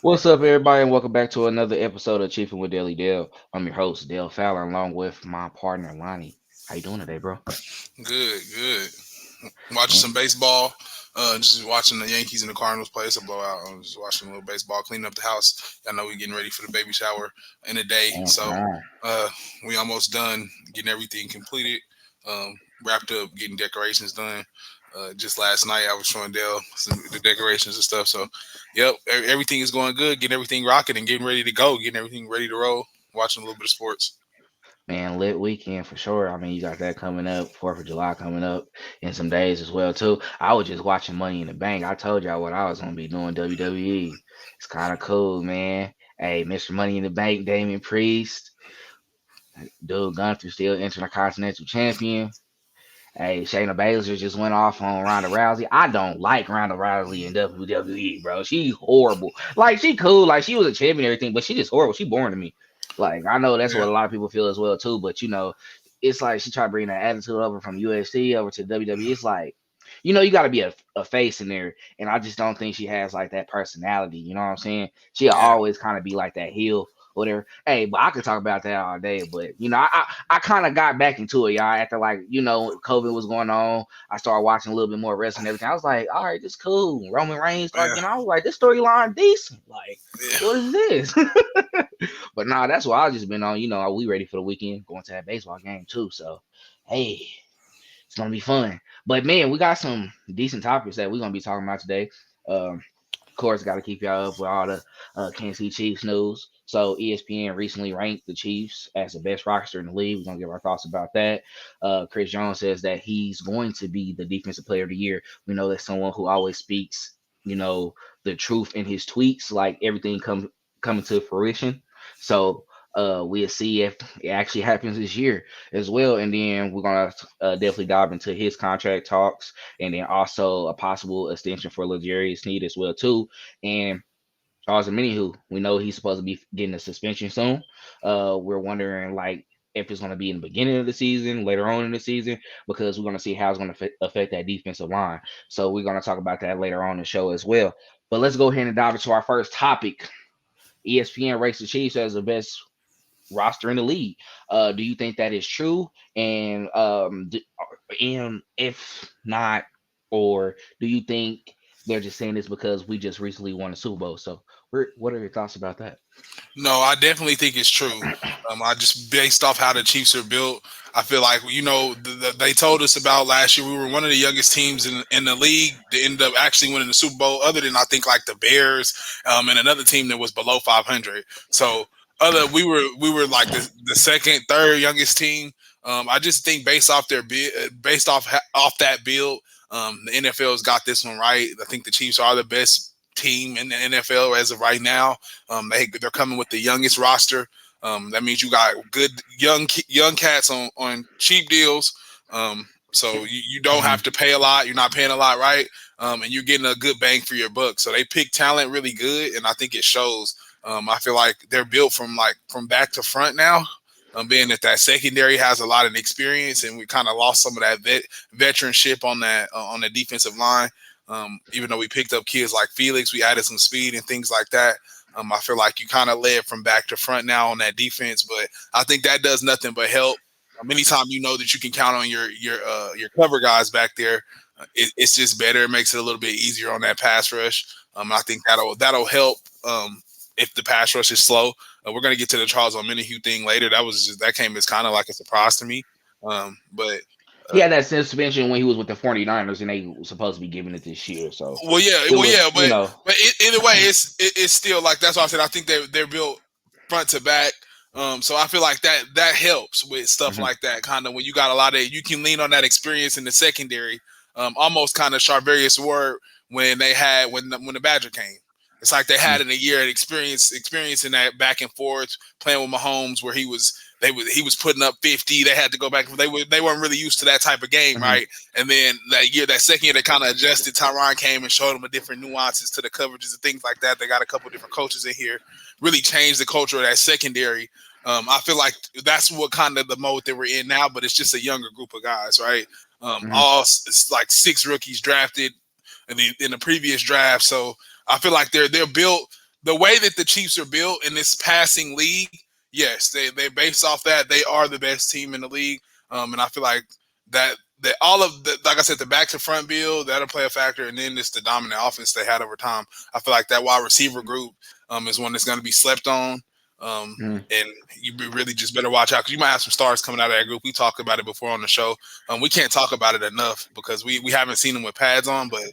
What's up, everybody, and welcome back to another episode of Chiefin With Daily Dale. I'm your host, Dale Fowler, along with my partner, Lonnie. How you doing today, bro? Good, good. Watching Man, some baseball. Just watching the Yankees and the Cardinals play. It's a blowout. I'm just watching a little baseball, cleaning up the house. I know we're getting ready for the baby shower in a day, so man. uh, we almost done getting everything completed. Wrapped up, getting decorations done. Just last night, I was showing Dale the decorations and stuff. So, yep, everything is going good. Getting everything rocking and getting ready to go. Getting everything ready to roll. Watching a little bit of sports. Man, lit weekend for sure. I mean, you got that coming up, 4th of July coming up in some days as well, too. I was just watching Money in the Bank. I told y'all what I was going to be doing, WWE. It's kind of cool, man. Hey, Mr. Money in the Bank, Damian Priest. Dude, Gunther still Intercontinental Champion. Hey, Shayna Baszler just went off on Ronda Rousey. I don't like Ronda Rousey in WWE, bro. She's horrible. Like, she cool. Like, she was a champion and everything, but she just horrible. She boring to me. Like, I know that's Yeah, what a lot of people feel as well, too. But, it's like she tried to bring that attitude over from UFC over to WWE. It's like, you got to be a face in there. And I just don't think she has, like, that personality. You know what I'm saying? She'll yeah, always kind of be like that heel whatever. Hey, but I could talk about that all day. But I kind of got back into it, y'all. After like COVID was going on, I started watching a little bit more wrestling and everything. I was like, all right, this cool. Roman Reigns started, yeah, I was like, this storyline decent. Like, yeah. what is this? But nah, that's what I just been on. We ready for the weekend, going to that baseball game too. So, hey, it's gonna be fun. But man, we got some decent topics that we're gonna be talking about today. Of course, got to keep y'all up with all the Kansas City Chiefs news. So ESPN recently ranked the Chiefs as the best roster in the league. We're gonna give our thoughts about that. Chris Jones says that he's going to be the Defensive Player of the Year. We know that's someone who always speaks, the truth in his tweets, like everything coming to fruition. So we'll see if it actually happens this year as well. And then we're gonna definitely dive into his contract talks, and then also a possible extension for Legarius Sneed as well too. And Charles Omenihu, we know he's supposed to be getting a suspension soon. We're wondering like if it's going to be in the beginning of the season, later on in the season, because we're going to see how it's going to affect that defensive line. So we're going to talk about that later on in the show as well. But let's go ahead and dive into our first topic. ESPN ranks the Chiefs as the best roster in the league. Do you think that is true? And if not, or do you think they're just saying this because we just recently won a Super Bowl? So, what are your thoughts about that? No, I definitely think it's true. I just based off how the Chiefs are built, I feel like they told us about last year. We were one of the youngest teams in the league to end up actually winning the Super Bowl, other than I think like the Bears and another team that was below 500. So other we were like the second, third youngest team. I just think based off that build, the NFL's got this one right. I think the Chiefs are the best team in the NFL as of right now. They're coming with the youngest roster. That means you got good young cats on cheap deals. So you don't Mhm. have to pay a lot. You're not paying a lot, right? And you're getting a good bang for your buck. So they pick talent really good, and I think it shows. I feel like they're built from back to front now. Being that secondary has a lot of experience, and we kind of lost some of that veteranship on the defensive line. Even though we picked up kids like Felix, we added some speed and things like that. I feel like you kind of led from back to front now on that defense, but I think that does nothing but help. Anytime you know that you can count on your cover guys back there, it's just better. It makes it a little bit easier on that pass rush. I think that'll help if the pass rush is slow. We're gonna get to the Charles Omenihu thing later. That came as kind of like a surprise to me. But He had that suspension when he was with the 49ers, and they were supposed to be giving it this year. So it Well, was, yeah, but either way, it's still like that's why I said I think they're built front to back. So I feel like that helps with stuff Mhm. like that. Kind of when you got a lot of you can lean on that experience in the secondary. Almost kind of Charvarius Ward when they had when the Badger came. It's like they had in a year of experience in that back and forth playing with Mahomes where he was putting up 50. They had to go back. They weren't really used to that type of game, Mhm. right? And then that second year, they kind of adjusted. Tyron came and showed them a different nuances to the coverages and things like that. They got a couple different coaches in here, really changed the culture of that secondary. I feel like that's what kind of the mode that we're in now, but it's just a younger group of guys, right? Mhm. It's like six rookies drafted in the previous draft, so I feel like they're built. the way that the Chiefs are built in this passing league, yes, they based off that they are the best team in the league. And I feel like that all of the, like I said, the back to front build that'll play a factor, and then it's the dominant offense they had over time. I feel like that wide receiver group is one that's going to be slept on. Mhm. And you really just better watch out because you might have some stars coming out of that group. We talked about it before on the show. We can't talk about it enough because we haven't seen them with pads on, but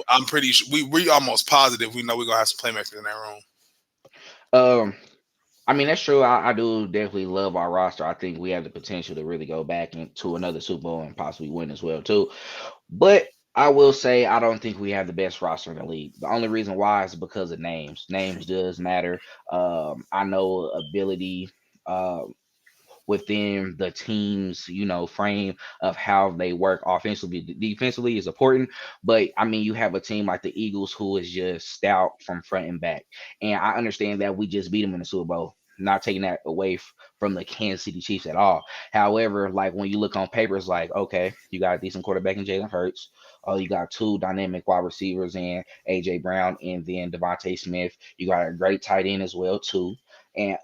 I'm pretty sure we almost positive we know we're gonna have some playmakers in that room. um, I mean, that's true. I do definitely love our roster. I think we have the potential to really go back into another Super Bowl and possibly win as well too. But I will say I don't think we have the best roster in the league. The only reason why is because of names. Names does matter. I know ability. Within the team's frame of how they work offensively, defensively is important. But I mean, you have a team like the Eagles who is just stout from front and back, and I understand that we just beat them in the Super Bowl, not taking that away from the Kansas City Chiefs at all. However, like when you look on paper, it's like, okay, you got a decent quarterback in Jalen Hurts. Oh, you got two dynamic wide receivers in AJ Brown and then Devontae Smith. You got a great tight end as well too, and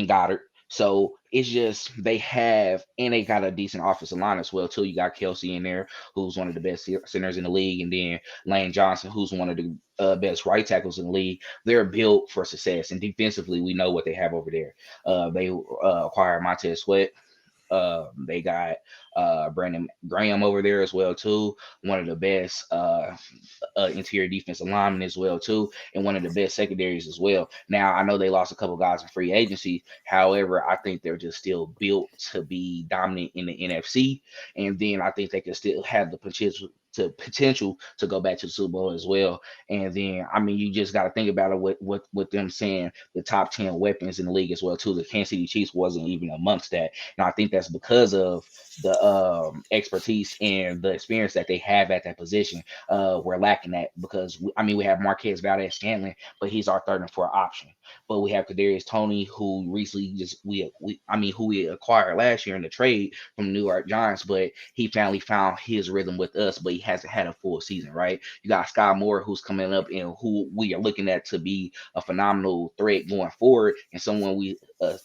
Goddard. So it's just they have, and they got a decent offensive line as well too. You got Kelsey in there, who's one of the best centers in the league, and then Lane Johnson, who's one of the best right tackles in the league. They're built for success, and defensively, we know what they have over there. They acquired Montez Sweat. They got Brandon Graham over there as well too, one of the best interior defensive linemen as well too, and one of the best secondaries as well. Now I know they lost a couple guys in free agency. However, I think they're just still built to be dominant in the NFC, and then I think they can still have the potential to go back to the Super Bowl as well. And then I mean, you just got to think about it with them saying the top 10 weapons in the league as well too. The Kansas City Chiefs wasn't even amongst that, and I think that's because of the expertise and the experience that they have at that position. We're lacking that because I mean we have Marquez Valdez Scantling, but he's our third and fourth option. But we have Kadarius Toney, who recently just I mean who we acquired last year in the trade from the New York Giants, but he finally found his rhythm with us, but he hasn't had a full season, right? You got Sky Moore, who's coming up and who we are looking at to be a phenomenal threat going forward, and someone we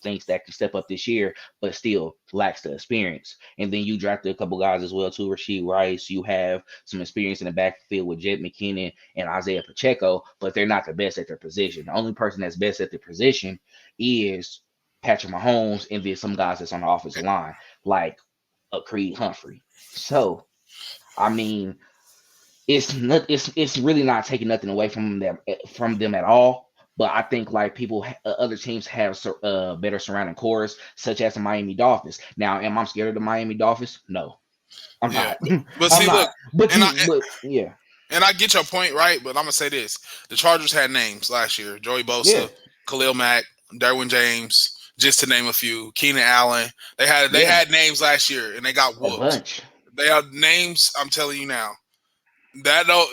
thinks that can step up this year, but still lacks the experience. And then you drafted a couple guys as well too. Rasheed Rice, you have some experience in the backfield with Jet McKinnon and Isaiah Pacheco, but they're not the best at their position. The only person that's best at their position is Patrick Mahomes, and then some guys that's on the offensive line, like a Creed Humphrey. So, I mean, it's really not taking nothing away from them at all. But I think like other teams have better surrounding cores, such as the Miami Dolphins. Now, am I scared of the Miami Dolphins? No, I'm Yeah, not. but I'm see, look, not. But and I yeah, and I get your point, right? But I'm gonna say this: the Chargers had names last year: Joey yeah, Bosa, Khalil Mack, Derwin James, just to name a few. Keenan Allen. They yeah, had names last year, and they got a whooped. bunch. They are names. I'm telling you now. That don't.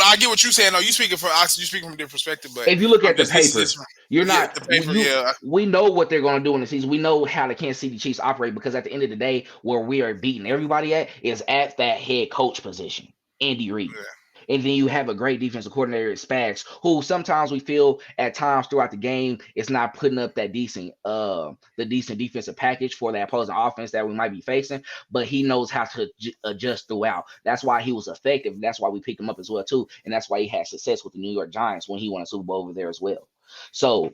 I get what you're saying. No, you speaking from a different perspective, but If you look I'm at the just paper, you're yeah, not the paper, yeah, we know what they're going to do in the season. We know how the Kansas City Chiefs operate because at the end of the day, where we are beating everybody at is at that head coach position, Andy Reid. yeah. And then you have a great defensive coordinator at Spags, who sometimes we feel at times throughout the game is not putting up that decent defensive package for that opposing offense that we might be facing, but he knows how to adjust throughout. That's why he was effective. That's why we picked him up as well too, and that's why he had success with the New York Giants when he won a Super Bowl over there as well. So,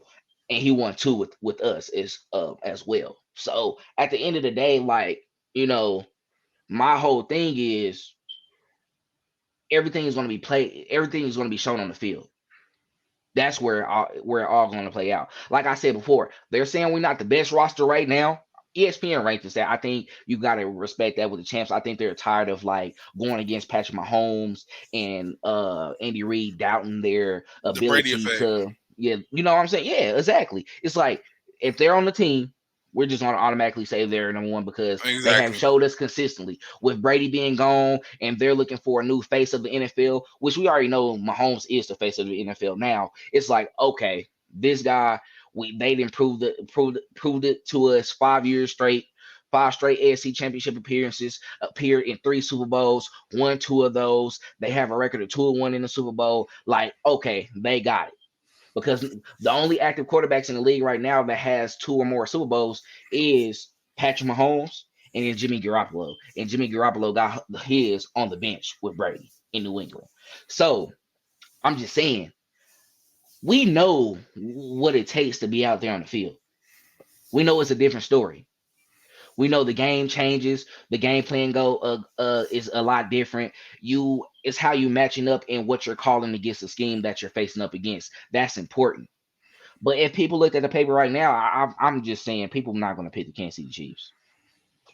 and he won two with us as well. So at the end of the day, like my whole thing is everything is going to be played. Everything is going to be shown on the field. That's where it all going to play out. Like I said before, they're saying we're not the best roster right now. ESPN ranked us that. I think you got to respect that with the champs. I think they're tired of like going against Patrick Mahomes and Andy Reid doubting their The Brady ability effect, to. Yeah, you know what I'm saying? Yeah, exactly. It's like if they're on the team, we're just gonna automatically say they're number one because they have exactly. showed us consistently. With Brady being gone and they're looking for a new face of the NFL, which we already know Mahomes is the face of the NFL now. It's like, okay, this guy, they didn't prove it to us 5 years straight. 5 straight AFC Championship appearances, appeared in 3 Super Bowls, won 2 of those. They have a record of 2-1 in the Super Bowl. Like, okay, they got it. Because the only active quarterbacks in the league right now that has 2 or more Super Bowls is Patrick Mahomes and then Jimmy Garoppolo. And Jimmy Garoppolo got his on the bench with Brady in New England. So I'm just saying, we know what it takes to be out there on the field. We know it's a different story. We know the game changes, the game plan is a lot different. It's how you matching up and what you're calling against the scheme that you're facing up against. That's important. But if people looked at the paper right now, I'm just saying people are not going to pick the Kansas City Chiefs.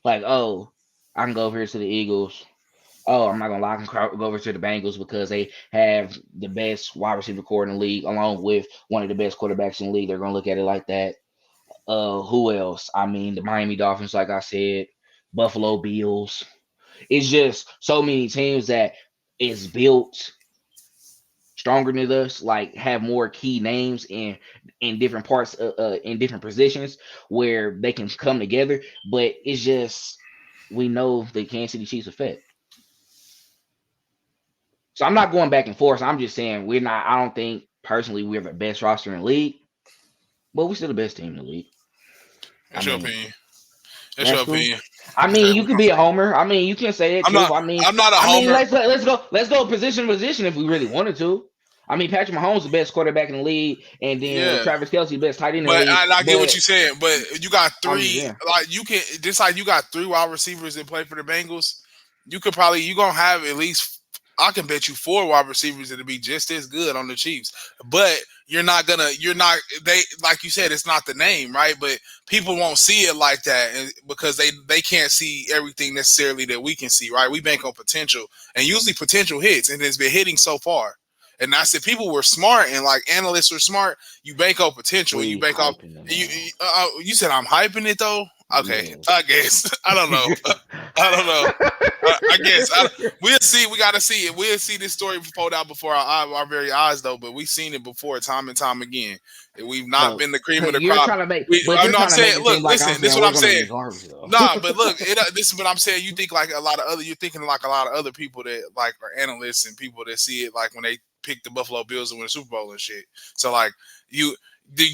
Like, oh, I can go over here to the Eagles. Oh, I'm not gonna lie, I can go over to the Bengals because they have the best wide receiver core in the league, along with one of the best quarterbacks in the league. They're gonna look at it like that. Who else? I mean, the Miami Dolphins, like I said, Buffalo Bills. It's just so many teams that is built stronger than us, like have more key names in different parts, in different positions where they can come together. But it's just we know the Kansas City Chiefs effect. So I'm not going back and forth. I'm just saying we're not. I don't think personally we're the best roster in the league, but we're still the best team in the league. I That's your mean, opinion. That's your that's true. opinion. I Okay, mean, you could be a homer. I mean, you can say it I'm too. not. I mean, I'm not a I mean, homer. let's go position if we really wanted to. I mean, Patrick Mahomes the best quarterback in the league, and then Yeah. Travis Kelce the best tight end in the But league. I get what But you're saying. But you got I'm just three, saying, like you can just like you got 3 wide receivers that play for the Bengals. You could probably you gonna have at least I can bet you 4 wide receivers that'll be just as good on the Chiefs. But you're not they like you said it's not the name, right? But people won't see it like that because they can't see everything necessarily that we can see, right? We bank on potential and usually potential hits, and it's been hitting so far. And I said people were smart and like analysts were smart. You bank on potential. You we bank off. hyping them You now. you said I'm hyping it though. Okay, I Yes. guess I don't know. I don't know. I guess we'll see. We got to see it. We'll see this story pulled out before our very eyes, though. But we've seen it before, time and time again. And we've not No, been the cream of because the crop. you're No, I'm trying to make saying, it look, seem like I'm listen. This is saying what we're I'm gonna saying. be garbage though. Nah, but look, this is what I'm saying. You think like a lot of other. You're thinking like a lot of other people that like are analysts and people that see it like when they pick the Buffalo Bills to win the Super Bowl and shit. So like you, they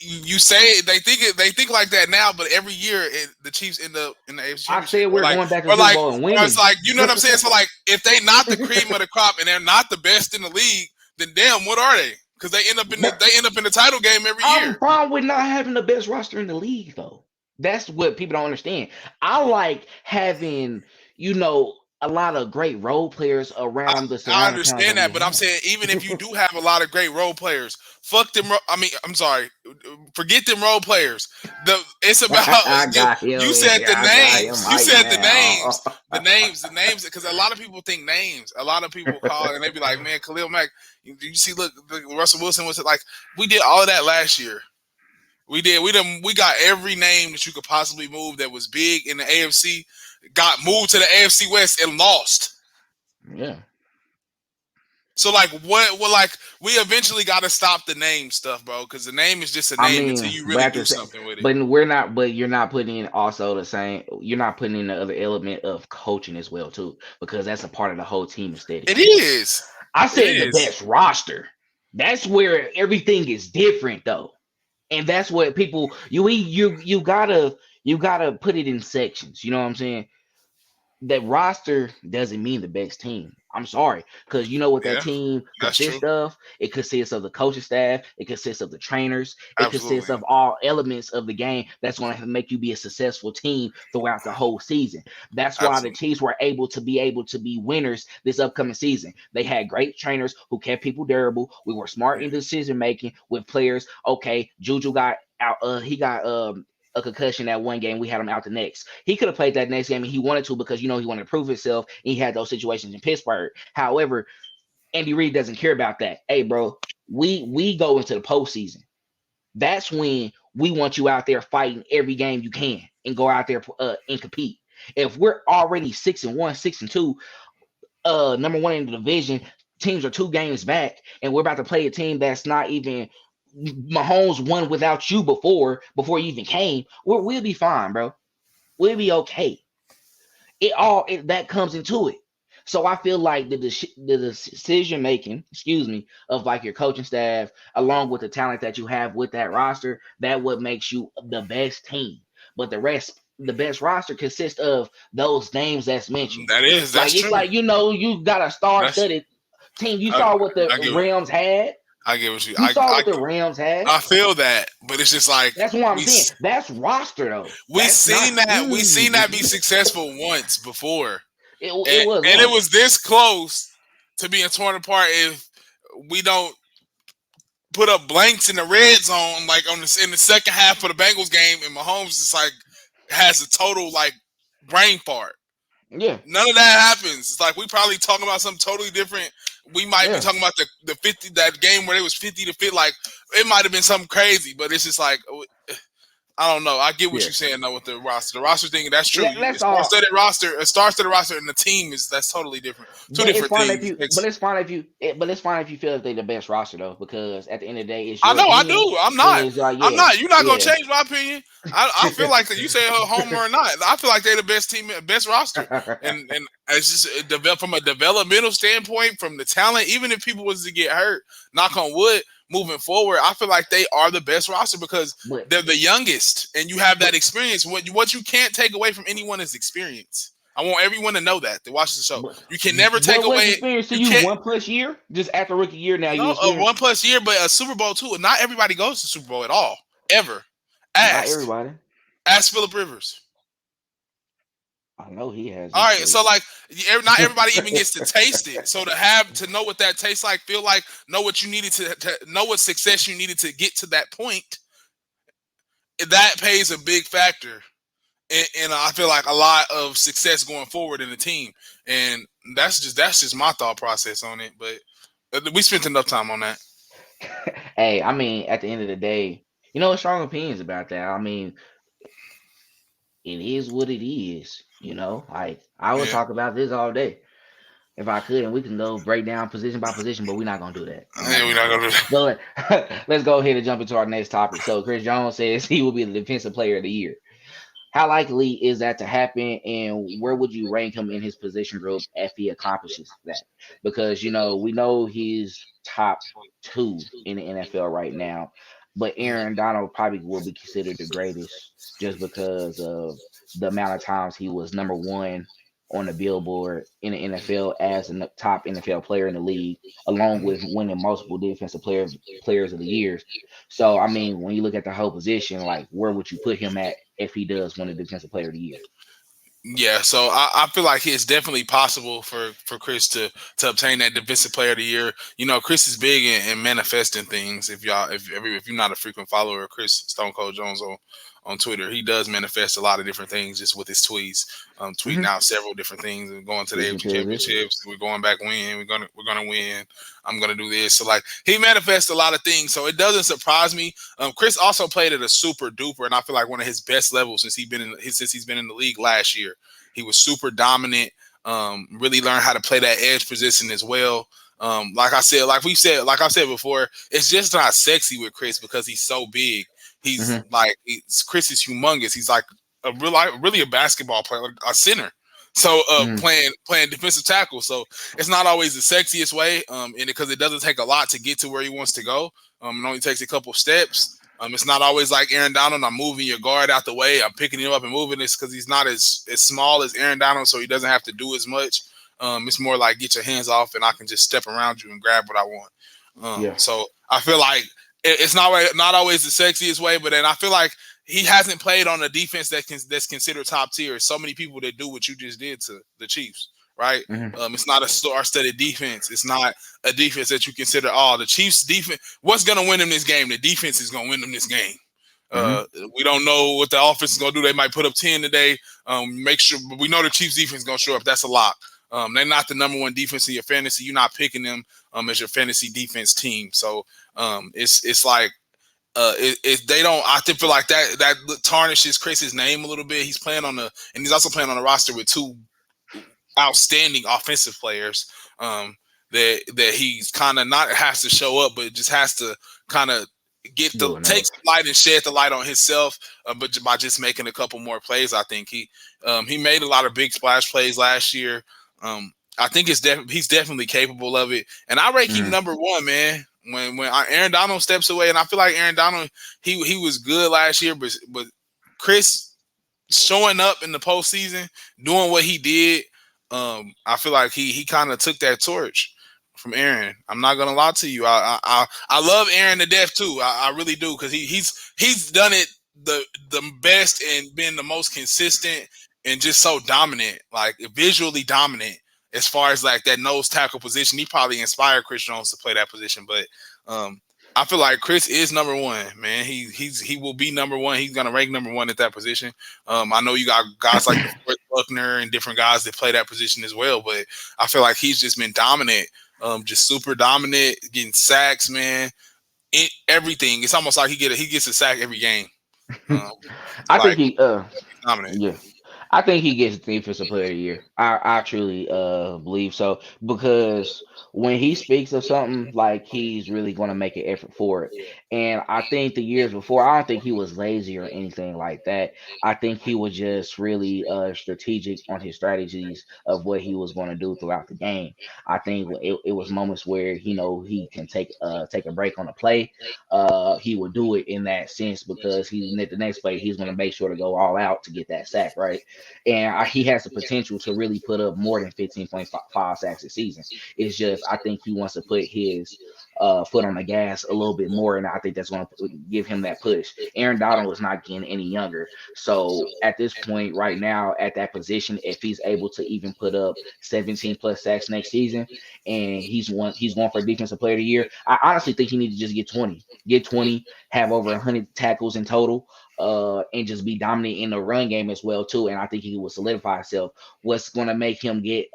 you say they think like that now, but every year the Chiefs end up in the AFC I Championship, said we're going back to the or Super like, Bowl and or it's winning. like you know what I'm saying. So like, if they not the cream of the crop and they're not the best in the league, then damn, what are they? Because they end up in the title game every I'm year. fine with not having the best roster in the league, though. That's what people don't understand. I like having, a lot of great role players I, around the I surrounding towns that understand we that, but I'm have. saying even if you do have a lot of great role players, fuck them. I mean, I'm sorry, forget them role players. It's about I got you him. said the I got him names. You right said now. the names, because a lot of people think names. A lot of people call and they be like, man, Khalil Mack. You see, look, Russell Wilson was like, we did all of that last year. We did. We got every name that you could possibly move that was big in the AFC. Got moved to the AFC West and lost. Yeah. So like what? Well, like we eventually got to stop the name stuff, bro, because the name is just a I name until mean, you but really at the do same, something with it. but we're not. But you're not putting in also the same. You're not putting in the other element of coaching as well too, because that's a part of the whole team aesthetic It as well. is. I It said the is. best roster. That's where everything is different though. And that's what people you gotta put it in sections. You know what I'm saying? That roster doesn't mean the best team. I'm sorry, because you know what that Yeah, team that's true. consists of? It consists of the coaching staff, it consists of the trainers, it consists Absolutely. of all elements of the game that's going to make you be a successful team throughout the whole season. That's why the Absolutely. Chiefs were able to be winners this upcoming season. They had great trainers who kept people durable. We were smart in decision making with players. Okay, Juju got out, he got a concussion that one game. We had him out the next. He could have played that next game and he wanted to because he wanted to prove himself. And he had those situations in Pittsburgh. However, Andy Reid doesn't care about that. Hey, bro, we go into the postseason. That's when we want you out there fighting every game you can and go out there and compete. If we're already 6-1, 6-2, number one in the division, teams are 2 games back, and we're about to play a team that's not even Mahomes won without you before you even came, we'll be fine, bro. We'll be okay. That comes into it. So I feel like the decision making, excuse me, of like your coaching staff, along with the talent that you have with that roster, that what makes you the best team. But the best roster consists of those names that's mentioned. That's Like it's true. like you got a That's star-studded team. You I, saw what the I get Rams had. I get what you You saw what the Rams had. I feel that, but it's just like That's what I'm saying. That's roster though. we That's not seen that be team. successful once before, It was and it once. was this close to being torn apart if we don't put up blanks in the red zone, like in the second half of the Bengals game, and Mahomes just like has a total like brain fart. Yeah. None of that happens. It's like we probably talking about something totally different. We might be Yeah. talking about the 50 that game where it was 50 to fit. Like it might have been something crazy, but it's just like I don't know. I get what Yeah. you're saying though with the roster. The roster thing, that's true. That's all. A star-studded roster, and the team is that's totally different. Two But it's different fine if things. you. But it's fine if you. But it's fine if you feel that they're the best roster though, because at the end of the day, it's I your know, I opinion, do. I'm and not. it's like, I'm yeah, not. You're not gonna yeah. change my opinion. I feel like that you say a homer or not. I feel like they're the best team, best roster, and it's just from a developmental standpoint, from the talent. Even if people was to get hurt, knock on wood, moving forward, I feel like they are the best roster because but they're the youngest, and you have that but experience. What you can't take away from anyone is experience. I want everyone to know that watch the show. but You can never take what was away. experience to You you? can't. 1+ year, just after rookie year. Now you No, a experience. 1+ year, but a Super Bowl too. Not everybody goes to Super Bowl at all, ever. Not Ask, everybody. ask Phillip Rivers. I know he All hasn't, right, but so like, not everybody even gets to taste it. So to know what that tastes like, feel like, know what you needed to know what success you needed to get to that point. That pays a big factor, and I feel like a lot of success going forward in the team, and that's just my thought process on it. But we spent enough time on that. hey, I mean, at the end of the day, strong opinions about that. I mean, it is what it is. Like I would Yeah, talk about this all day if I could, and we can go break down position by position, but we're not gonna do that. We're not yeah, we're gonna not do gonna do that. that. So let's go ahead and jump into our next topic. So Chris Jones says he will be the defensive player of the year. How likely is that to happen, and where would you rank him in his position group if he accomplishes that? Because we know he's top two in the NFL right now, but Aaron Donald probably will be considered the greatest just because of the amount of times he was number one on the billboard in the NFL as a top NFL player in the league, along with winning multiple defensive players of the years. So I mean, when you look at the whole position, like where would you put him at if he does win the defensive player of the year? Yeah, so I feel like it's definitely possible for Chris to obtain that defensive player of the year. Chris is big in manifesting things. If you're not a frequent follower of Chris Stone Cold Jones on Twitter, he does manifest a lot of different things just with his tweets, tweeting Mm-hmm. out several different things and going to the Speaking AFC to this, championships. We're going back win. We're gonna win. I'm gonna do this. So like he manifests a lot of things. So it doesn't surprise me. Chris also played at a super duper, and I feel like one of his best levels since he's been in the league last year. He was super dominant. Really learned how to play that edge position as well. Like I said, like I've said before, it's just not sexy with Chris because he's so big. He's mm-hmm. like Chris is humongous. He's like really a basketball player, like a center. So Mm-hmm. playing defensive tackle. So it's not always the sexiest way, and because it doesn't take a lot to get to where he wants to go. It only takes a couple steps. It's not always like Aaron Donald. I'm moving your guard out the way. I'm picking him up and moving this because he's not as small as Aaron Donald, so he doesn't have to do as much. It's more like get your hands off and I can just step around you and grab what I want. Yeah. So I feel like it's not always the sexiest way, but then I feel like he hasn't played on a defense that's considered top tier. So many people that do what you just did to the Chiefs, right? Mm-hmm. It's not a star-studded defense. It's not a defense that you consider, the Chiefs defense. What's going to win them this game? The defense is going to win them this game. Mm-hmm. We don't know what the offense is going to do. They might put up 10 today. Make sure, but we know the Chiefs defense is going to show up. That's a lock. They're not the number one defense in your fantasy. You're not picking them as your fantasy defense team. So it's like they don't. I think feel like that tarnishes Chris's name a little bit. He's also playing on the roster with two outstanding offensive players that he's kind of not has to show up, but just has to kind of doing take those. some light and shed the light on himself, but by just making a couple more plays. I think he made a lot of big splash plays last year. I think he's definitely capable of it, and I rank him Mm. number one, man. When Aaron Donald steps away, and I feel like Aaron Donald he was good last year, but Chris showing up in the postseason, doing what he did, I feel like he kind of took that torch from Aaron. I'm not gonna lie to you. I love Aaron to death too. I really do because he's done it the best and been the most consistent and just so dominant, like visually dominant as far as like that nose tackle position. He probably inspired Chris Jones to play that position, but um, I feel like Chris is number one, man. He will be number one. He's gonna rank number one at that position. I know you got guys like DeForest Buckner and different guys that play that position as well, but I feel like he's just been dominant, just super dominant, getting sacks, man. Everything. It's almost like he gets a sack every game. Um, I think like he dominant. yeah. I think he gets defensive player of the year. I truly believe so because when he speaks of something, like he's really going to make an effort for it. And I think the years before, I don't think he was lazy or anything like that. I think he was just really strategic on his strategies of what he was going to do throughout the game. I think it was moments where he can take a break on a play. He would do it in that sense because the next play he's going to make sure to go all out to get that sack, right? And he has the potential to really put up more than 15.5 sacks a season. It's just I think he wants to put his foot on the gas a little bit more, and I think that's going to give him that push. Aaron Donald is not getting any younger, so at this point right now at that position, if he's able to even put up 17 plus sacks next season, and he's going for defensive player of the year, I honestly think he needs to just get 20, have over 100 tackles in total, and just be dominant in the run game as well too. And I think he will solidify himself. What's going to make him get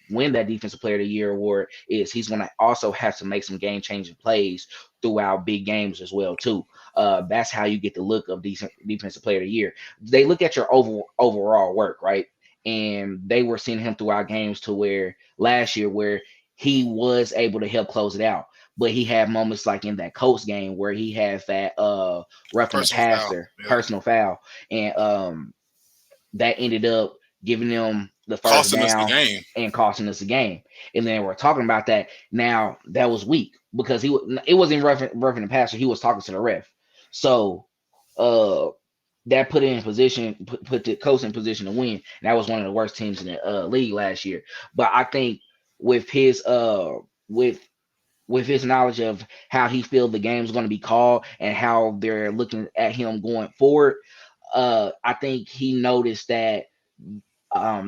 win that defensive player of the year award is he's going to also have to make some game changing plays throughout big games as well too. That's how you get the look of decent defensive player of the year. They look at your overall work, right? And they were seeing him throughout games to where last year where he was able to help close it out. But he had moments like in that Colts game where he has that roughing the Personal foul. passer, Yeah. personal foul, and that ended up giving them the first Costing us the down game. and costing us the game. And then we're talking about that now. That was weak because it wasn't roughing the passer. He was talking to the ref. So uh, that put it in position, put the Colts in position to win. And that was one of the worst teams in the league last year. But I think with his with his knowledge of how he feels the game's going to be called and how they're looking at him going forward, I think he noticed that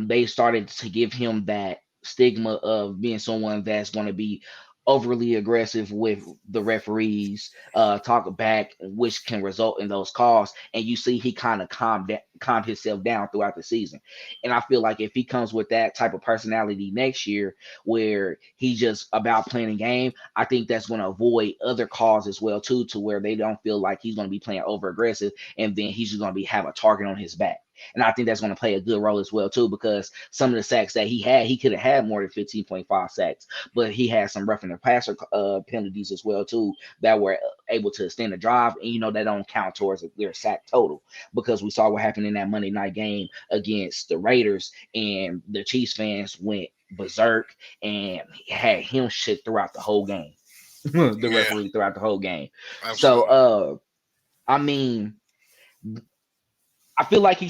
they started to give him that stigma of being someone that's going to be overly aggressive with the referees, talk back, which can result in those calls. And you see, he kind of calmed himself down throughout the season. And I feel like if he comes with that type of personality next year, where he's just about playing a game, I think that's going to avoid other calls as well too, to where they don't feel like he's going to be playing over aggressive, and then he's just going to be have a target on his back. And I think that's going to play a good role as well too, because some of the sacks that he could have had more than 15.5 sacks, but he had some roughing the passer penalties as well too that were able to extend the drive, and that don't count towards their sack total, because we saw what happened in that Monday night game against the Raiders, and the Chiefs fans went berserk and had him shit throughout the whole game. The Yeah, referee throughout the whole game. So absolutely. I mean, I feel like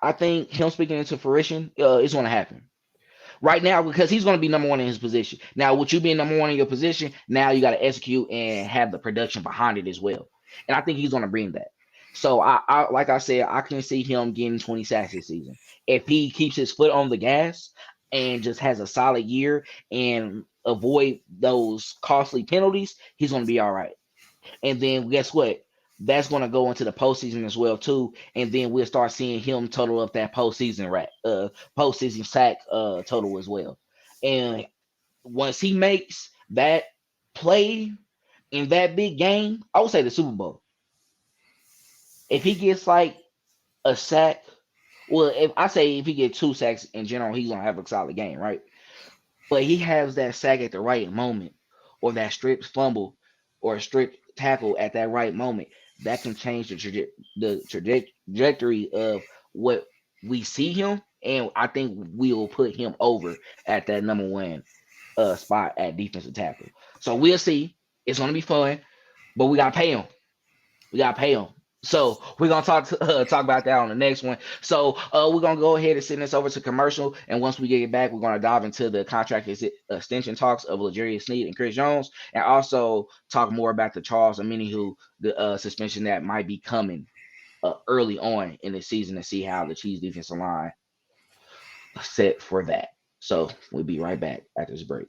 I think him speaking into fruition is going to happen right now, because he's going to be number one in his position. Now, with you being number one in your position, now you got to execute and have the production behind it as well. And I think he's going to bring that. So like I said, I can see him getting 20 sacks this season if he keeps his foot on the gas and just has a solid year and avoid those costly penalties. He's going to be all right. And then guess what? That's going to go into the postseason as well too. And then we'll start seeing him total up that postseason sack total as well. And once he makes that play in that big game, I would say the Super Bowl. If he gets like a sack, well, if he gets 2 sacks in general, he's gonna have a solid game, right? But he has that sack at the right moment, or that stripped fumble, or a stripped tackle at that right moment, that can change the trajectory of what we see him, and I think we will put him over at that number one spot at defensive tackle. So we'll see. It's gonna be fun, but we gotta pay him. We gotta pay them. So we're gonna talk about that on the next one. So we're gonna go ahead and send this over to commercial, and once we get it back, we're gonna dive into the contract extension talks of L'Jarius Sneed and Chris Jones, and also talk more about the Charles Omenihu the suspension that might be coming early on in the season to see how the Chiefs defensive line set for that. So we'll be right back after this break.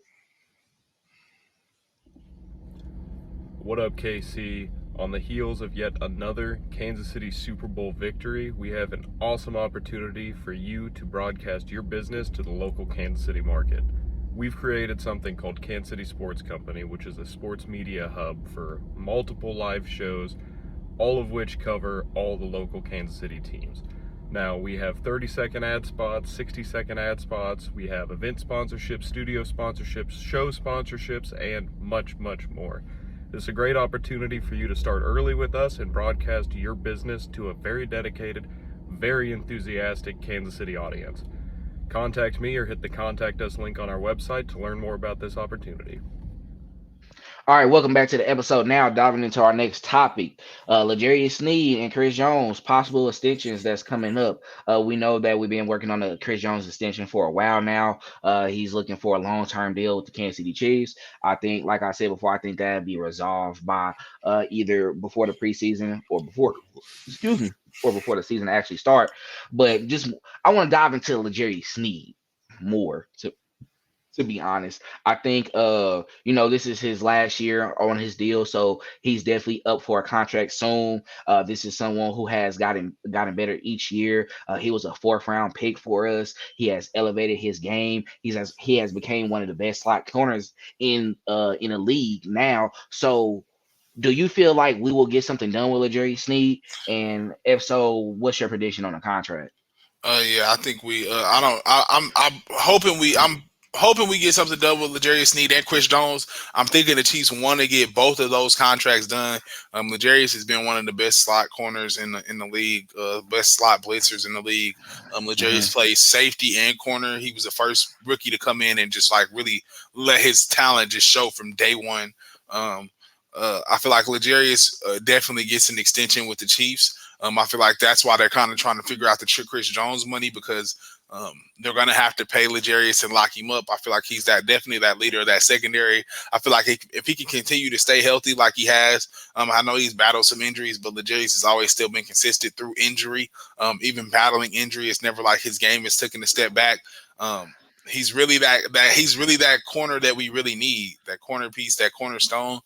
What up, KC? On the heels of yet another Kansas City Super Bowl victory, we have an awesome opportunity for you to broadcast your business to the local Kansas City market. We've created something called Kansas City Sports Company, which is a sports media hub for multiple live shows, all of which cover all the local Kansas City teams. Now, we have 30-second ad spots, 60-second ad spots, we have event sponsorships, studio sponsorships, show sponsorships, and much, much more. This is a great opportunity for you to start early with us and broadcast your business to a very dedicated, very enthusiastic Kansas City audience. Contact me or hit the Contact Us link on our website to learn more about this opportunity. All right, welcome back to the episode. Now diving into our next topic, L'Jarius Sneed and Chris Jones possible extensions that's coming up. We know that we've been working on the Chris Jones extension for a while now. He's looking for a long-term deal with the Kansas City Chiefs. I think, like I said before, I think that'd be resolved by either before the preseason or before, excuse me, or before the season actually start. But just I want to dive into L'Jarius Sneed more to be honest. I think this is his last year on his deal, so he's definitely up for a contract soon. This is someone who has gotten better each year. He was a fourth round pick for us. He has elevated his game. He has became one of the best slot corners in the league now. So do you feel like we will get something done with Jerry Sneed? And if so, what's your prediction on the contract? Yeah, I think we. I don't. I'm hoping we. I'm hoping we get something done with L'Jarius Sneed and Chris Jones. I'm thinking the Chiefs want to get both of those contracts done. L'Jarius has been one of the best slot corners in the league, best slot blitzers in the league. Hmm. L'Jarius plays safety and corner. He was the first rookie to come in and just like really let his talent just show from day one. Um, I feel like L'Jarius definitely gets an extension with the Chiefs. I feel like that's why they're kind of trying to figure out the Chris Jones money because they're going to have to pay L'Jarius and lock him up. I feel like he's definitely that leader of that secondary. I feel like if he can continue to stay healthy like he has, I know he's battled some injuries, but L'Jarius has always still been consistent through injury. Even battling injury, it's never like his game is taking a step back. He's really that corner that we really need, that corner piece, that cornerstone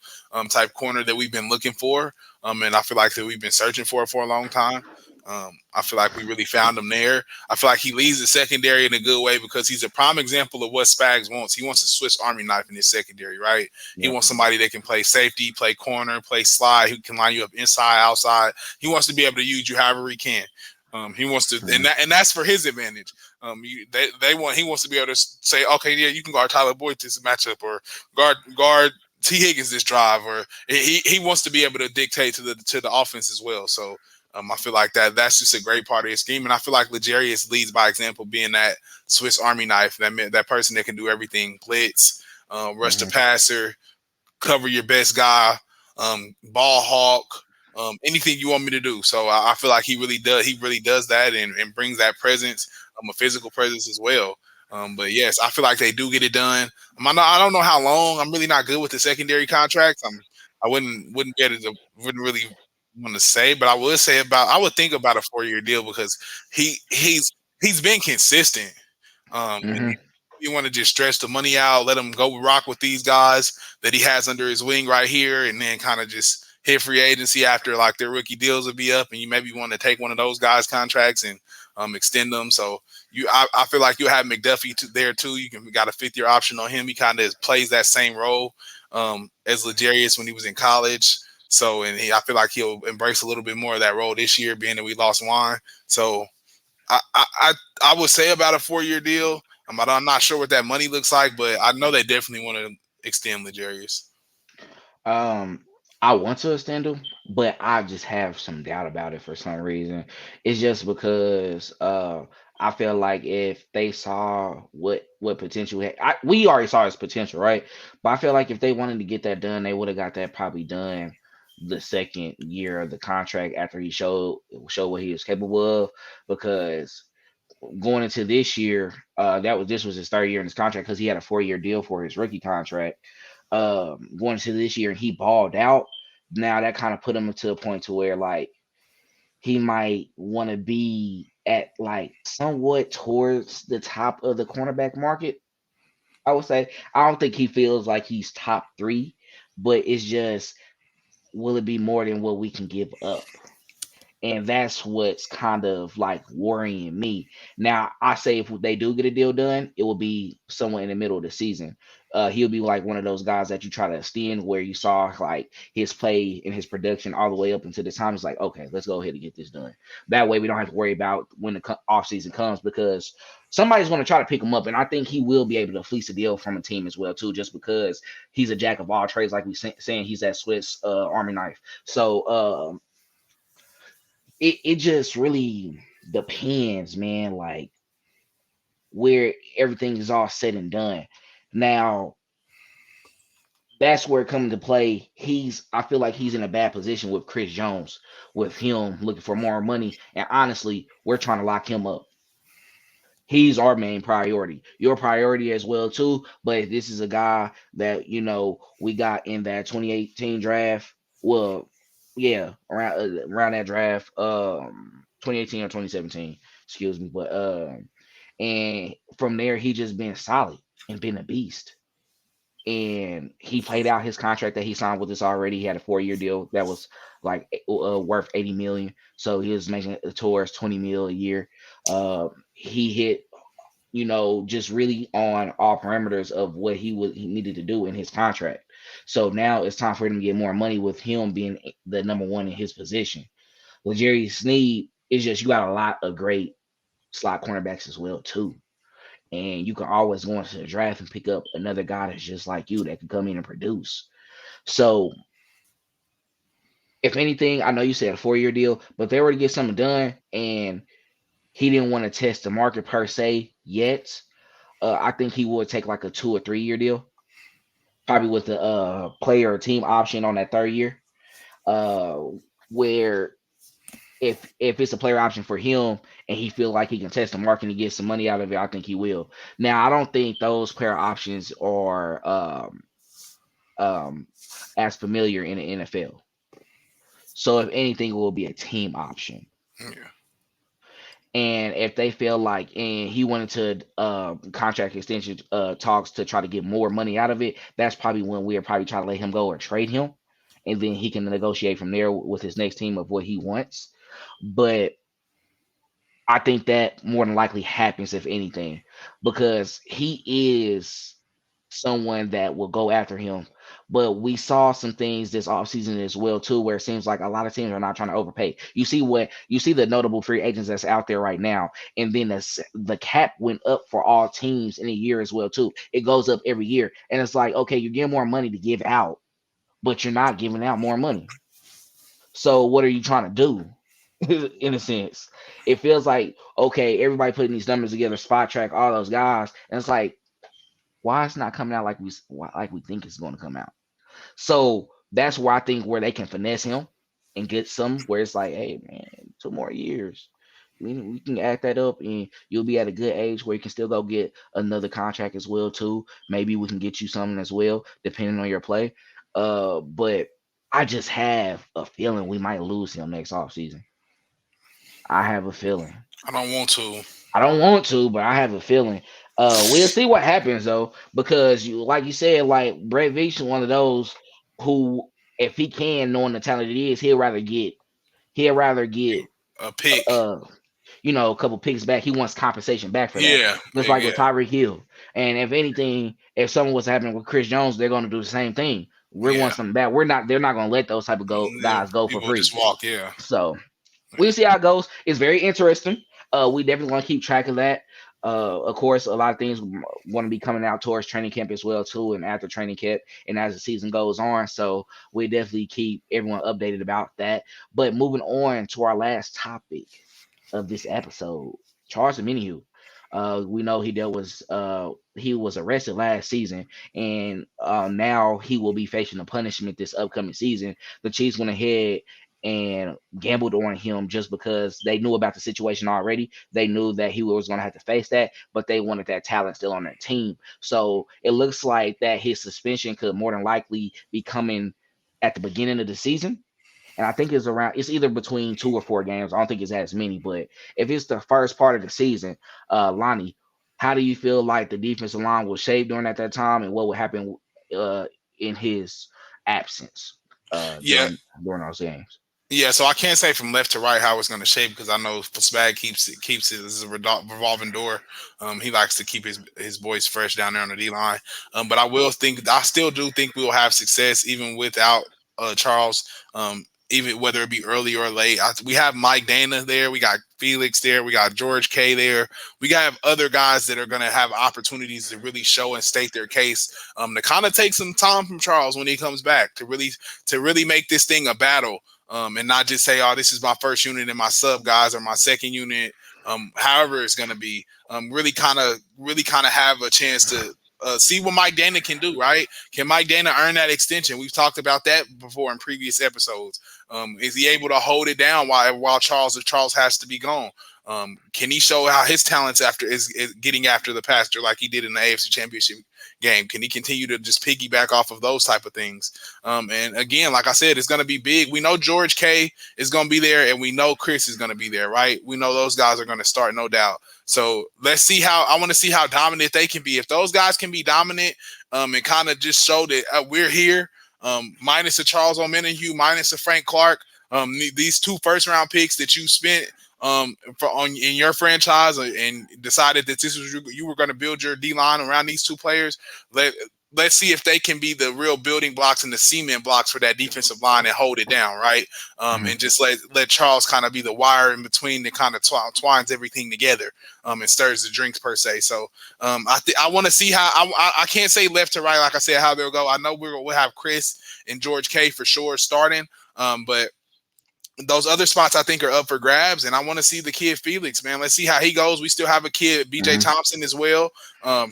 type corner that we've been looking for. And I feel like that we've been searching for a long time. I feel like we really found him there. I feel like he leads the secondary in a good way because he's a prime example of what Spags wants. He wants a Swiss Army knife in his secondary, right? He Yep. wants somebody that can play safety, play corner, play slide, who can line you up inside, outside. He wants to be able to use you however he can. He wants to, Mhm. and that's for his advantage. He wants to be able to say, okay, yeah, you can guard Tyler Boyd this matchup, or guard T Higgins this drive, or he wants to be able to dictate to the offense as well. So I feel like that's just a great part of his scheme, and I feel like L'Jarius leads by example, being that Swiss Army knife, that person that can do everything: blitz, rush the Mhm. passer, cover your best guy, ball hawk, anything you want me to do. So I feel like he really does. He really does that and brings that presence, a physical presence as well. But yes, I feel like they do get it done. I don't know how long. I'm really not good with the secondary contracts. I wouldn't get it. Wouldn't really want to say, but I would think about a 4-year deal because he's been consistent. And Mhm. you want to just stretch the money out, let him go rock with these guys that he has under his wing right here, and then kind of just hit free agency after like their rookie deals will be up, and you maybe want to take one of those guys' contracts and extend them. So I feel like you have McDuffie there too. You got a 5th-year option on him. He kind of plays that same role as L'Jarius when he was in college. So I feel like he'll embrace a little bit more of that role this year, being that we lost Juan. So I would say about a 4-year deal. I'm not sure what that money looks like, but I know they definitely want to extend L'Jarius. Um, I want to extend him, but I just have some doubt about it for some reason. It's just because I feel like if they saw what potential we already saw his potential, right? But I feel like if they wanted to get that done, they would have got that probably done the second year of the contract after he showed what he was capable of. Because going into this year, this was his third year in his contract because he had a 4 year deal for his rookie contract. Going into this year, and he balled out. Now that kind of put him to a point to where like he might want to be at like somewhat towards the top of the cornerback market. I would say I don't think he feels like he's top three, but it's just will it be more than what we can give up? And that's what's kind of like worrying me. Now, I say if they do get a deal done, it will be somewhere in the middle of the season. He'll be like one of those guys that you try to extend where you saw like his play and his production all the way up until the time. It's like, okay, let's go ahead and get this done. That way we don't have to worry about when the off season comes because somebody's going to try to pick him up. And I think he will be able to fleece a deal from a team as well, too, just because he's a jack of all trades, like we saying he's that Swiss Army knife. So, it just really depends, man, like where everything is all said and done. Now, that's where it comes to play. I feel like he's in a bad position with Chris Jones, with him looking for more money. And honestly, we're trying to lock him up. He's our main priority. Your priority as well too. But this is a guy that we got in that 2018 draft. Well, yeah, around that draft, 2018 or 2017. Excuse me, but and from there he just been solid and been a beast. And he played out his contract that he signed with us already. He had a 4 year deal that was like worth 80 million. So he was making it towards 20 mil a year. He hit just really on all parameters of what he needed to do in his contract. So now it's time for him to get more money with him being the number one in his position. With Jerry Sneed, it's just you got a lot of great slot cornerbacks as well too. And you can always go into the draft and pick up another guy that's just like you that can come in and produce. So if anything, I know you said a 4 year deal, but if they were to get something done and he didn't want to test the market per se yet, I think he would take like a 2 or 3 year deal, probably with the player or team option on that third year. Uh, where if it's a player option for him and he feel like he can test the market and get some money out of it, I think he will. Now, I don't think those player options are um, as familiar in the NFL. So if anything, it will be a team option. Yeah. And if they feel like and he wanted to contract extension talks to try to get more money out of it, that's probably when we'll probably try to let him go or trade him, and then he can negotiate from there with his next team of what he wants. But I think that more than likely happens if anything, because he is someone that will go after him. But we saw some things this offseason as well too, where it seems like a lot of teams are not trying to overpay. You see the notable free agents that's out there right now, and then the cap went up for all teams in a year as well too. It goes up every year, and it's like okay, you're getting more money to give out, but you're not giving out more money. So what are you trying to do? In a sense, it feels like okay, everybody putting these numbers together, spot track all those guys, and it's like why it's not coming out like we think it's going to come out. So that's where I think where they can finesse him and get some where it's like, hey man, 2 more years. We can add that up and you'll be at a good age where you can still go get another contract as well too. Maybe we can get you something as well, depending on your play. But I just have a feeling we might lose him next offseason. I have a feeling. I don't want to. I don't want to, but I have a feeling. We'll see what happens though, because like you said, like Brett Veach is one of those who, if he can, knowing the talent it is, he'll rather get A pick. uh, a couple picks back. He wants compensation back for that. Yeah. Just like with Yeah. Tyreek Hill. And if anything, if something was happening with Chris Jones, they're going to do the same thing. We're Yeah. wanting something back. They're not going to let those type of Yeah. guys go for People free. just walk. Yeah. So Yeah. we'll see how it goes. It's very interesting. We definitely want to keep track of that. Of course, a lot of things want to be coming out towards training camp as well too, and after training camp, and as the season goes on. So we definitely keep everyone updated about that. But moving on to our last topic of this episode, Charles Omenihu. We know he was arrested last season, and now he will be facing a punishment this upcoming season. The Chiefs went ahead and gambled on him just because they knew about the situation already. They knew that he was going to have to face that, but they wanted that talent still on their team. So it looks like that his suspension could more than likely be coming at the beginning of the season. And I think it's either between 2 or 4 games. I don't think it's as many, but if it's the first part of the season, Lonnie, how do you feel like the defensive line was shaped during at that time, and what would happen uh, in his absence Yeah, during those games? Yeah, so I can't say from left to right how it's going to shape because I know Spag keeps it as a revolving door. He likes to keep his boys fresh down there on the D line. But I still do think we will have success even without Charles. Even whether it be early or late, we have Mike Dana there, we got Felix there, we got George K there. We got other guys that are going to have opportunities to really show and state their case. To kind of take some time from Charles when he comes back to really make this thing a battle. And not just say, "Oh, this is my first unit and my sub guys or my second unit." However, it's going to be really kind of have a chance to see what Mike Dana can do. Right? Can Mike Dana earn that extension? We've talked about that before in previous episodes. Is he able to hold it down while if Charles has to be gone? Can he show how his talents is getting after the pastor like he did in the AFC Championship game? Can he continue to just piggyback off of those type of things? And again, like I said, it's going to be big. We know George K is going to be there, and we know Chris is going to be there, right? We know those guys are going to start, no doubt. So let's see I want to see how dominant they can be. If those guys can be dominant and kind of just show that we're here, minus a Charles Omenihu, minus a Frank Clark, these 2 first-round picks that you spent in your franchise and decided that this was you were going to build your D line around these 2 players. Let's see if they can be the real building blocks and the cement blocks for that defensive line and hold it down, right? And just let Charles kind of be the wire in between that kind of twines everything together and stirs the drinks per se. So I want to see how I can't say left to right, like I said, how they'll go. I know we'll have Chris and George K for sure starting, but those other spots I think are up for grabs, and I want to see the kid Felix, man. Let's see how he goes. We still have a kid, BJ Thompson, as well.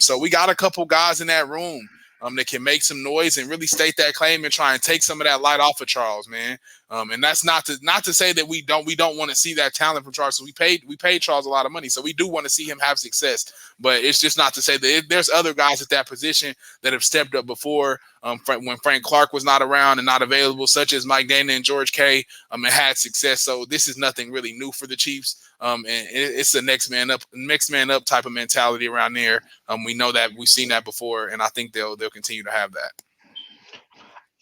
So we got a couple guys in that room that can make some noise and really state that claim and try and take some of that light off of Charles, man. And that's not to say that we don't want to see that talent from Charles. So we paid Charles a lot of money, so we do want to see him have success. But it's just not to say that there's other guys at that position that have stepped up before when Frank Clark was not around and not available, such as Mike Dana and George K. And had success. So this is nothing really new for the Chiefs. And it's the next man up type of mentality around there. We know that we've seen that before, and I think they'll continue to have that.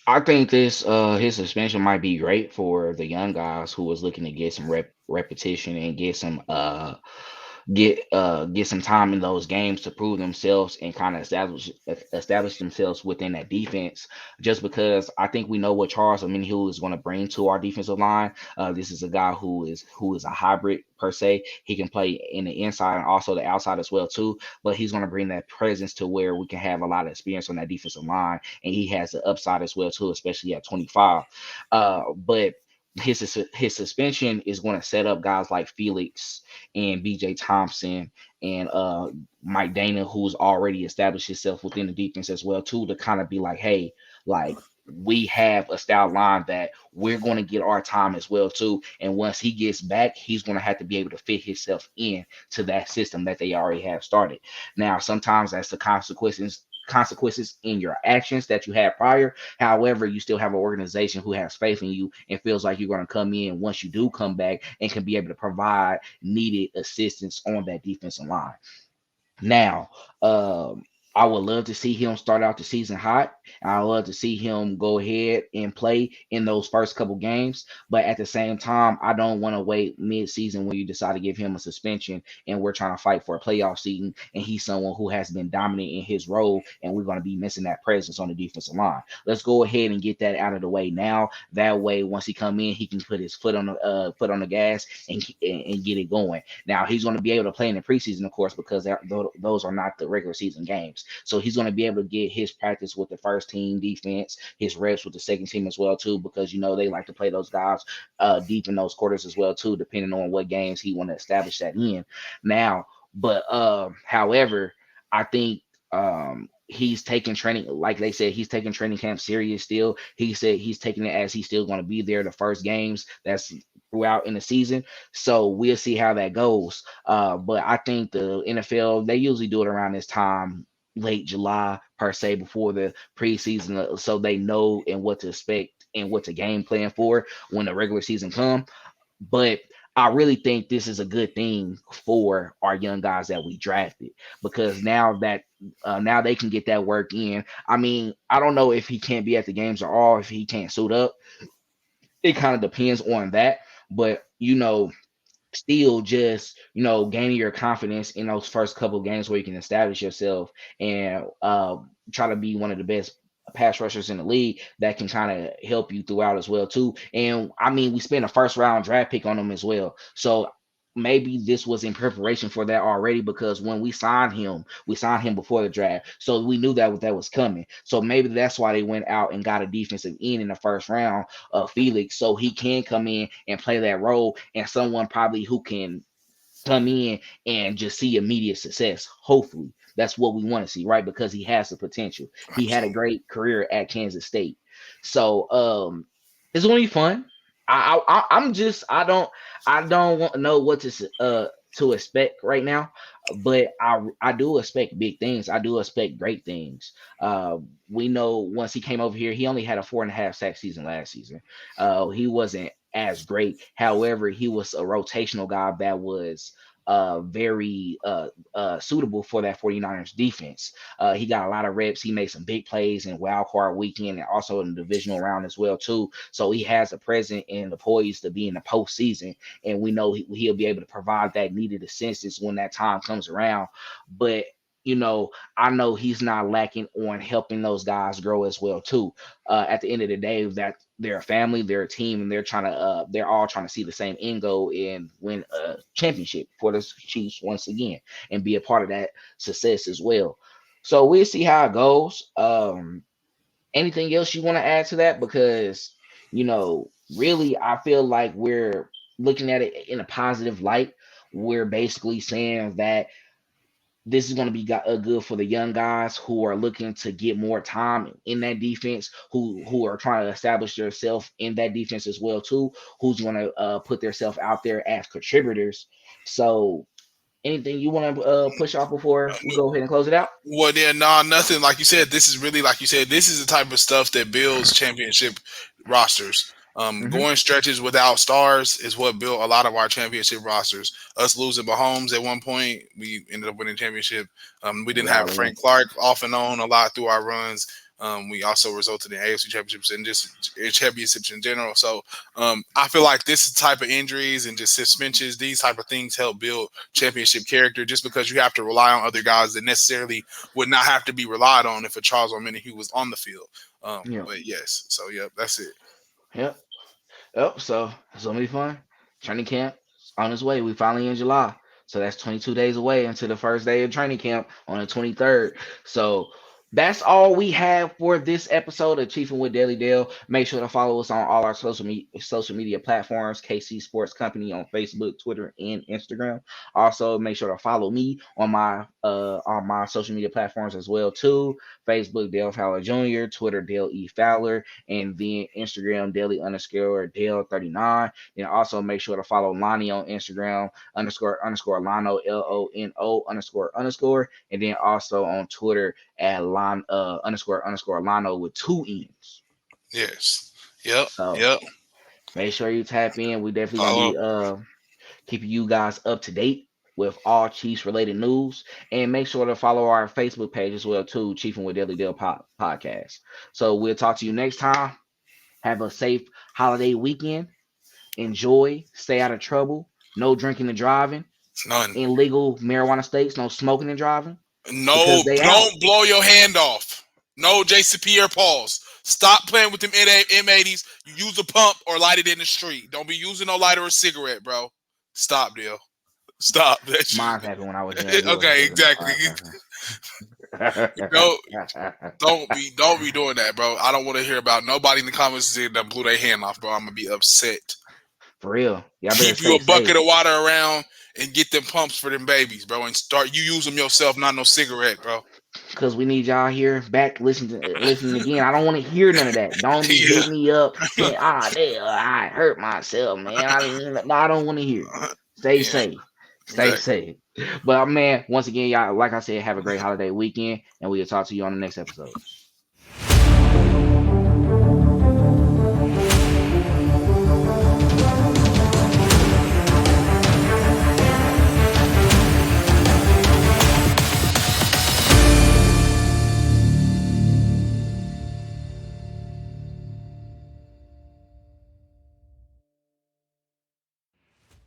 I think this his suspension might be great for the young guys who was looking to get some repetition and get some time in those games to prove themselves and kind of establish themselves within that defense. Just because I think we know what Charles Omenihu is going to bring to our defensive line. This is a guy who is a hybrid per se. He can play in the inside and also the outside as well too. But he's going to bring that presence to where we can have a lot of experience on that defensive line, and he has the upside as well too, especially at 25. But his suspension is going to set up guys like Felix and BJ Thompson and Mike Dana, who's already established himself within the defense as well too, to kind of be like, hey, like we have a style line that we're going to get our time as well too. And once he gets back, he's going to have to be able to fit himself in to that system that they already have started. Now, sometimes that's the consequences in your actions that you had prior. However, you still have an organization who has faith in you and feels like you're going to come in once you do come back and can be able to provide needed assistance on that defensive line. Now, I would love to see him start out the season hot. I love to see him go ahead and play in those first couple games. But at the same time, I don't want to wait mid-season when you decide to give him a suspension and we're trying to fight for a playoff season and he's someone who has been dominant in his role and we're going to be missing that presence on the defensive line. Let's go ahead and get that out of the way now. That way, once he come in, he can put his foot on the gas and get it going. Now he's going to be able to play in the preseason, of course, because those are not the regular season games. So he's going to be able to get his practice with the first team defense, his reps with the second team as well too, because they like to play those guys deep in those quarters as well too, depending on what games he want to establish that in. Now, but however, I think he's taking training, like they said, he's taking training camp serious still. He said he's taking it as he's still going to be there the first games that's throughout in the season. So we'll see how that goes. But I think the NFL, they usually do it around this time, late July per se, before the preseason, so they know and what to expect and what to game plan for when the regular season come. But I really think this is a good thing for our young guys that we drafted, because now they can get that work in. I mean, I don't know if he can't be at the games or all, if he can't suit up. It kind of depends on that. But still just gaining your confidence in those first couple of games where you can establish yourself and try to be one of the best pass rushers in the league, that can kind of help you throughout as well too. And I mean, we spent a first round draft pick on him as well, so maybe this was in preparation for that already, because when we signed him before the draft, so we knew that was coming. So maybe that's why they went out and got a defensive end in the first round of Felix, so he can come in and play that role, and someone probably who can come in and just see immediate success. Hopefully, that's what we want to see, right? Because he has the potential. He had a Absolutely. great career at Kansas State, so it's gonna be fun. I'm just I don't want to know what to expect right now, but I do expect big things. I do expect great things. We know once he came over here, he only had a 4.5 sack season last season. He wasn't as great. However, he was a rotational guy that was very suitable for that 49ers defense. He got a lot of reps. He made some big plays in wild card weekend and also in the divisional round as well too. So he has the present and the poise to be in the postseason, and we know he'll be able to provide that needed assistance when that time comes around. But I know he's not lacking on helping those guys grow as well too. At the end of the day, that they're a family, they're a team, and they're all trying to see the same end goal and win a championship for the Chiefs once again and be a part of that success as well. So we'll see how it goes. Anything else you want to add to that? Because really, I feel like we're looking at it in a positive light. We're basically saying that this is going to be good for the young guys who are looking to get more time in that defense, who are trying to establish themselves in that defense as well too, who's going to put themselves out there as contributors. So anything you want to push off before we go ahead and close it out? Well, then, nah, nothing. Like you said, this is really, like you said, this is the type of stuff that builds championship rosters. Hmm. Going stretches without stars is what built a lot of our championship rosters. Us losing Mahomes at one point, we ended up winning championship. We didn't have Without any. Frank Clark off and on a lot through our runs. We also resulted in AFC championships and just championships in general. So I feel like this type of injuries and just suspensions, these type of things help build championship character, just because you have to rely on other guys that necessarily would not have to be relied on if a Charles Omenihu was on the field. Yeah. But yes, so yeah, that's it. Yep. Yep. So it's gonna be fun. Training camp is on its way. We finally in July. So that's 22 days away until the first day of training camp on the 23rd. So that's all we have for this episode of Chiefin with Daily Dale. Make sure to follow us on all our social media platforms, KC Sports Company on Facebook, Twitter, and Instagram. Also, make sure to follow me on my social media platforms as well too. Facebook Dale Fowler Jr., Twitter Dale E Fowler, and then Instagram daily underscore Dale 39. Then also make sure to follow Lonny on Instagram underscore Lano LONO underscore, and then also on Twitter at underscore Lano with two N's. Yes. Yep. So Yep. make sure you tap in. We definitely gonna Follow. be keeping you guys up to date. with all Chiefs related news. And make sure to follow our Facebook page as well too, Chiefin With Daily Dale podcast. So we'll talk to you next time. Have a safe holiday weekend. Enjoy. Stay out of trouble. No drinking and driving. None. In legal marijuana states, no smoking and driving. No, Because they out. don't blow your hand off. No JCP or pause. Stop playing with them M80s. You use a pump or light it in the street. Don't be using no lighter or cigarette, bro. Stop, deal. Stop. That shit. Mine happened when I was young. Okay, exactly. Don't be doing that, bro. I don't want to hear about nobody in the comments that blew their hand off, bro. I'm gonna be upset. For real. Y'all Keep you a bucket of water around and get them pumps for them babies, bro, and start you use them yourself, not no cigarette, bro. Because we need y'all here back listening again. I don't want to hear none of that. Don't be hitting me up saying, I hurt myself, man. I don't want to hear it. Stay safe. Stay safe. But man, once again, y'all, like I said, have a great holiday weekend, and we'll talk to you on the next episode.